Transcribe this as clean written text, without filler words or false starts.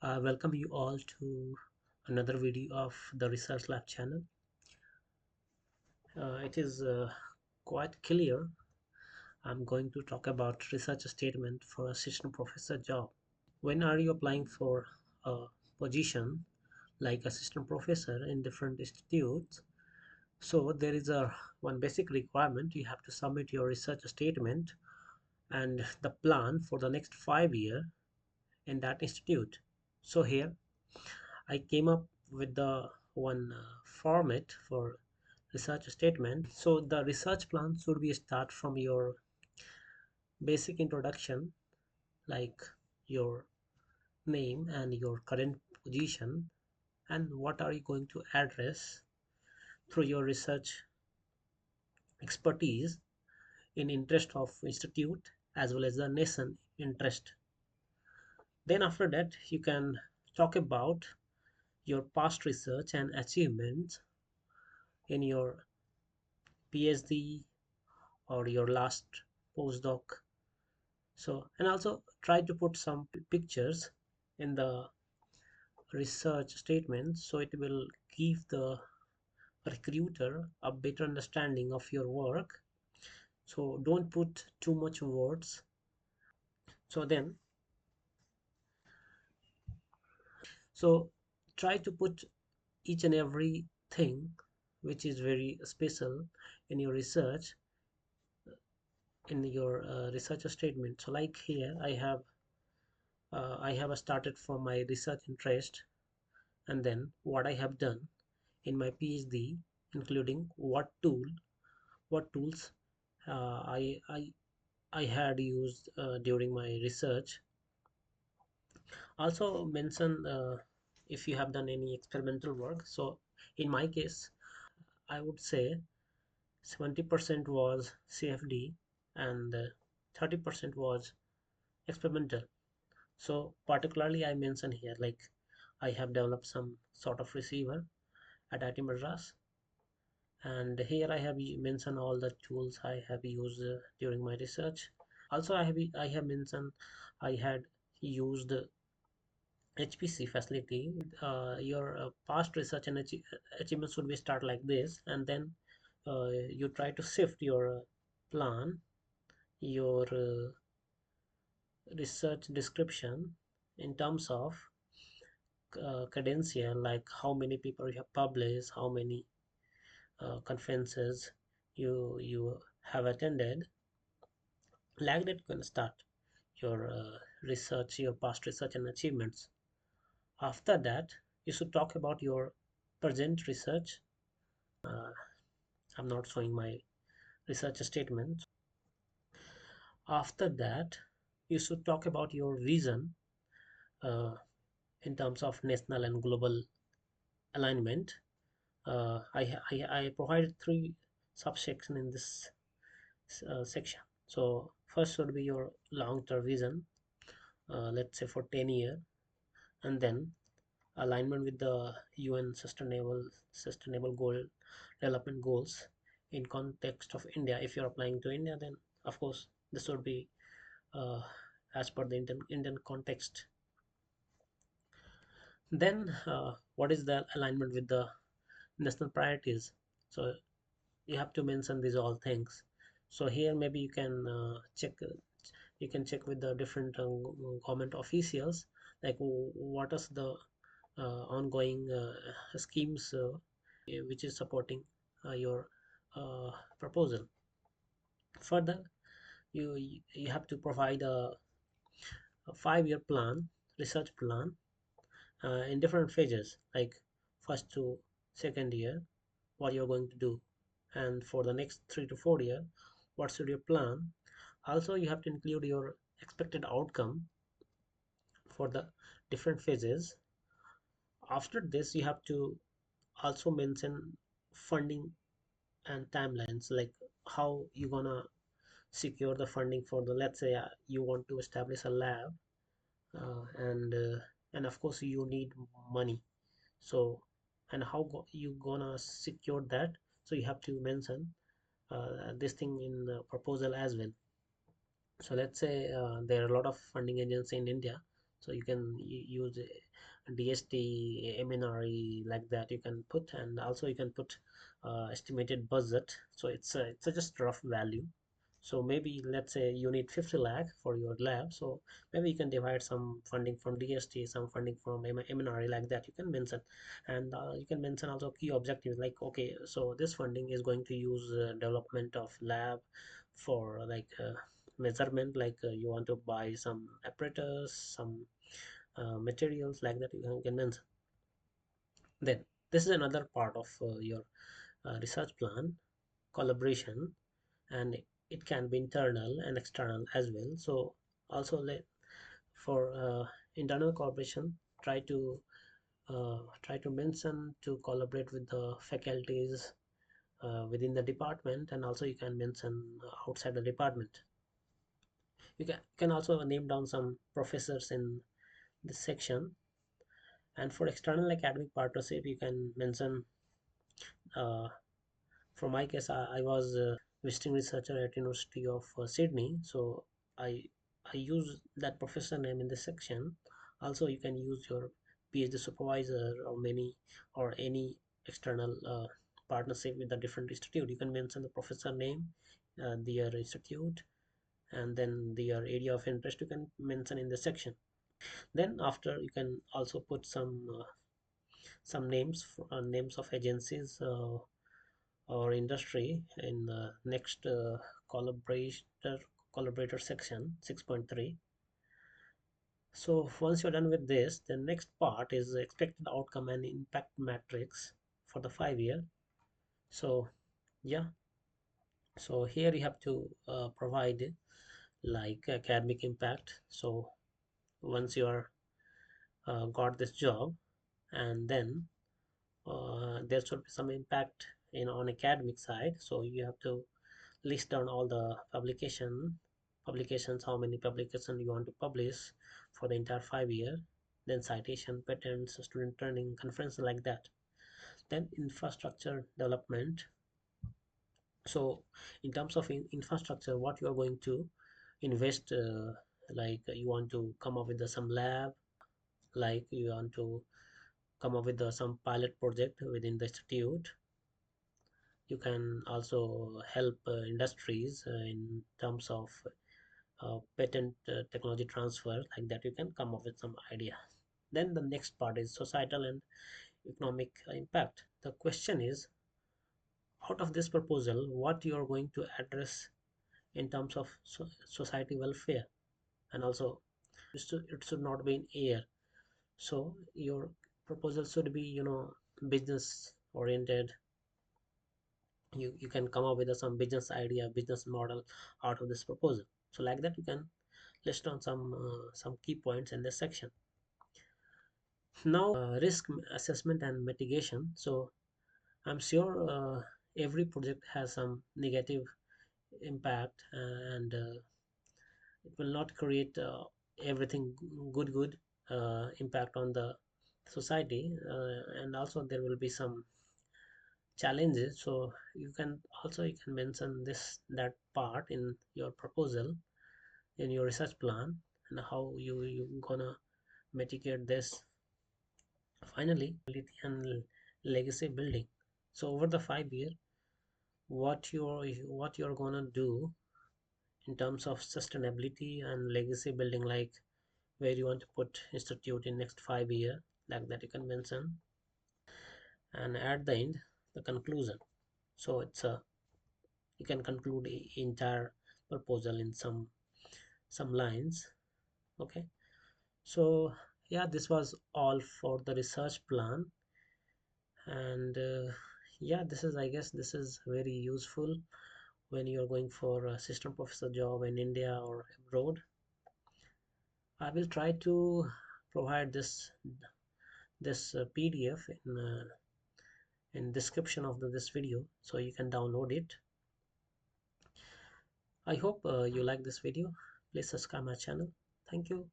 Welcome you all to another video of the Research Lab channel. It is quite clear. I'm going to talk about research statement for assistant professor job. When are you applying for a position like assistant professor in different institutes? So there is a one basic requirement. You have to submit your research statement and the plan for the next 5 years in that institute. So here I came up with the one format for research statement. So the research plan should be start from your basic introduction, like your name and your current position and what are you going to address through your research expertise in interest of institute as well as the nation interest. Then after that you can talk about your past research and achievements in your PhD or your last postdoc. So and also try to put some pictures in the research statement so it will give the recruiter a better understanding of your work. So don't put too much words. So then so try to put each and every thing which is very special in your research in your research statement. So like here I have started from my research interest and then what I have done in my PhD, including what tools uh, I, I, I had used during my research. Also mention if you have done any experimental work. So in my case, I would say 70% was CFD and 30% was experimental. So particularly I mention here like I have developed some sort of receiver at IIT Madras, and here I have mentioned all the tools I have used during my research. Also I have mentioned I had used HPC facility. Your past research and achievements should be start like this, and then you try to shift your plan, your research description in terms of credential, like how many people you have published, how many conferences you have attended. Like that, you can start your research, your past research and achievements. After that, you should talk about your present research. Uh, I'm not showing my research statement. After that, you should talk about your vision uh, in terms of national and global alignment. I provided three subsections in this section. So first should be your long-term vision, let's say for 10 years, and then alignment with the UN sustainable goal development goals in context of India. If you're applying to India, then of course this would be uh, as per the Indian context. Then what is the alignment with the national priorities? So you have to mention these all things. So here maybe you can check with the different government officials, like what is the ongoing schemes which is supporting your proposal. Further, you have to provide a 5-year plan, research plan, in different phases, like first to second year, what you're going to do, and for the next 3 to 4 year, what should you plan. Also, you have to include your expected outcome for the different phases. After this, you have to also mention funding and timelines, like how you gonna secure the funding for the, let's say you want to establish a lab, and of course you need money. So and how you gonna secure that, so you have to mention this thing in the proposal as well. So let's say there are a lot of funding agencies in India, So you can use DST, MNRE, like that you can put, and also you can put estimated budget. So it's a just rough value. So maybe let's say you need 50 lakh for your lab. So maybe you can divide some funding from DST, some funding from MNRE, like that you can mention. And you can mention also key objectives, like okay, so this funding is going to use development of lab for like measurement, like you want to buy some apparatus, some materials, like that you can mention. Then this is another part of your research plan: collaboration. And it can be internal and external as well. So also for internal collaboration, try to mention to collaborate with the faculties within the department, and also you can mention outside the department. You can also name down some professors in this section. And for external academic partnership, you can mention uh, for my case, I was visiting researcher at University of Sydney, so I I use that professor name in this section. Also, you can use your PhD supervisor or many or any external partnership with a different institute. You can mention the professor name, their institute, and then their area of interest. You can mention in the section. Then after, you can also put some names of agencies or industry in the next collaborator section 6.3. So once you're done with this, the next part is the expected outcome and impact matrix for the 5 year. So yeah, so here you have to provide like academic impact. So once you are got this job, and then there should be some impact in on academic side. So you have to list down all the publications, how many publications you want to publish for the entire 5 year. Then citation, patents, student training, conference, like that. Then infrastructure development. So in terms of infrastructure, what you are going to invest, like you want to come up with some lab, like you want to come up with some pilot project within the institute. You can also help industries in terms of patent technology transfer, like that you can come up with some idea. Then the next part is societal and economic impact. The question is, out of this proposal, what you are going to address in terms of society welfare. And also it should not be in air. So your proposal should be, business oriented. You can come up with some business idea, business model out of this proposal. So like that you can list on some key points in this section. Now risk assessment and mitigation. So I'm sure every project has some negative impact, and it will not create everything good impact on the society, and also there will be some challenges. So you can mention this that part in your proposal, in your research plan, and how you gonna mitigate this. Finally, and legacy building. So over the 5 year, what you're gonna do in terms of sustainability and legacy building, like where you want to put institute in next 5 year, like that you can mention. And at the end, the conclusion. So it's a you can conclude the entire proposal in some lines. Okay, so yeah, this was all for the research plan. And yeah, this is, I guess this is very useful when you're going for a assistant professor job in India or abroad. I will try to provide this PDF in description of this video, so you can download it. I hope you like this video. Please subscribe my channel. Thank you.